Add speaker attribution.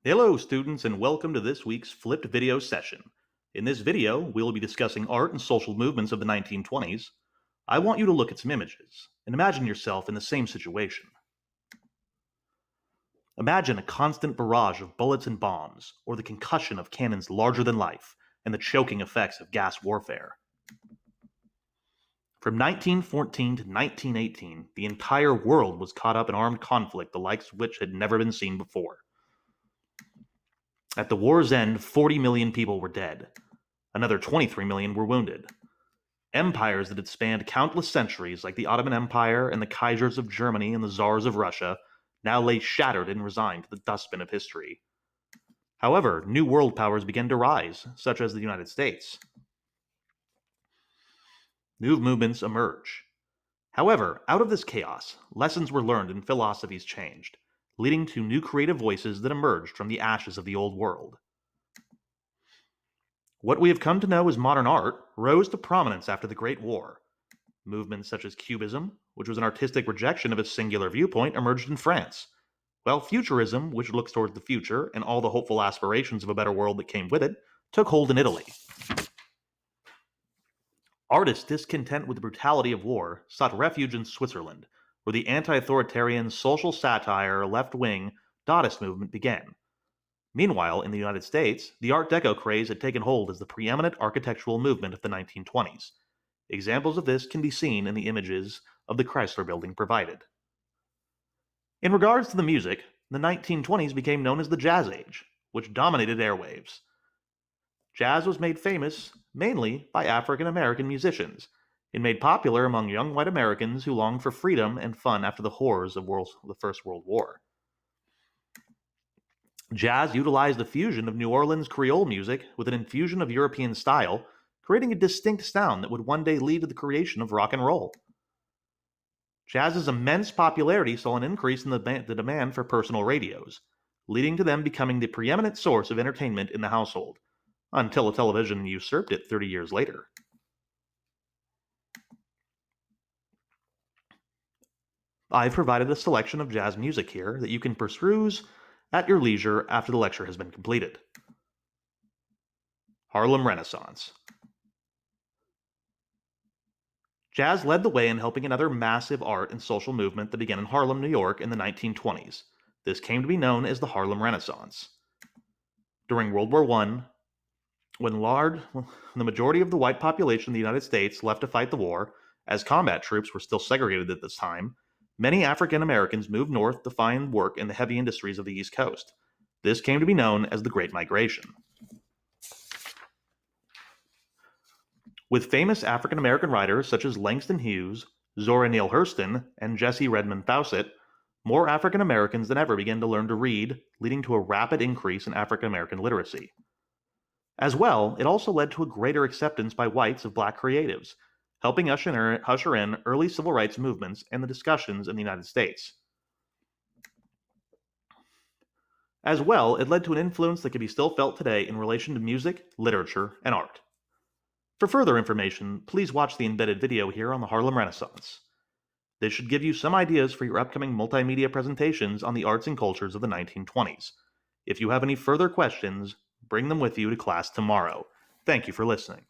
Speaker 1: Hello students and welcome to this week's flipped video session. In this video, we'll be discussing art and social movements of the 1920s. I want you to look at some images and imagine yourself in the same situation. Imagine a constant barrage of bullets and bombs, or the concussion of cannons larger than life, and the choking effects of gas warfare. From 1914 to 1918, the entire world was caught up in armed conflict the likes of which had never been seen before. At the war's end, 40 million people were dead. Another 23 million were wounded. Empires that had spanned countless centuries, like the Ottoman Empire and the Kaisers of Germany and the Tsars of Russia, now lay shattered and resigned to the dustbin of history. However, new world powers began to rise, such as the United States. New movements emerge. However, out of this chaos, lessons were learned and philosophies changed, leading to new creative voices that emerged from the ashes of the old world. What we have come to know as modern art rose to prominence after the Great War. Movements such as Cubism, which was an artistic rejection of a singular viewpoint, emerged in France, while Futurism, which looks towards the future and all the hopeful aspirations of a better world that came with it, took hold in Italy. Artists discontent with the brutality of war sought refuge in Switzerland, where the anti-authoritarian social satire left-wing Dadaist movement began. Meanwhile, in the United States, the Art Deco craze had taken hold as the preeminent architectural movement of the 1920s. Examples of this can be seen in the images of the Chrysler Building provided. In regards to the music, the 1920s became known as the Jazz Age, which dominated airwaves. Jazz was made famous mainly by African American musicians, and made popular among young white Americans who longed for freedom and fun after the horrors of the First World War. Jazz utilized a fusion of New Orleans Creole music with an infusion of European style, creating a distinct sound that would one day lead to the creation of rock and roll. Jazz's immense popularity saw an increase in the demand for personal radios, leading to them becoming the preeminent source of entertainment in the household, until a television usurped it 30 years later. I've provided a selection of jazz music here that you can peruse at your leisure after the lecture has been completed. Harlem Renaissance. Jazz led the way in helping another massive art and social movement that began in Harlem, New York in the 1920s. This came to be known as the Harlem Renaissance. During World War I, when the majority of the white population of the United States left to fight the war, as combat troops were still segregated at this time, many African Americans moved north to find work in the heavy industries of the East Coast. This came to be known as the Great Migration. With famous African American writers such as Langston Hughes, Zora Neale Hurston, and Jessie Redmond Faucett, more African Americans than ever began to learn to read, leading to a rapid increase in African American literacy. As well, it also led to a greater acceptance by whites of black creatives, helping usher in early civil rights movements and the discussions in the United States. As well, it led to an influence that can be still felt today in relation to music, literature, and art. For further information, please watch the embedded video here on the Harlem Renaissance. This should give you some ideas for your upcoming multimedia presentations on the arts and cultures of the 1920s. If you have any further questions, bring them with you to class tomorrow. Thank you for listening.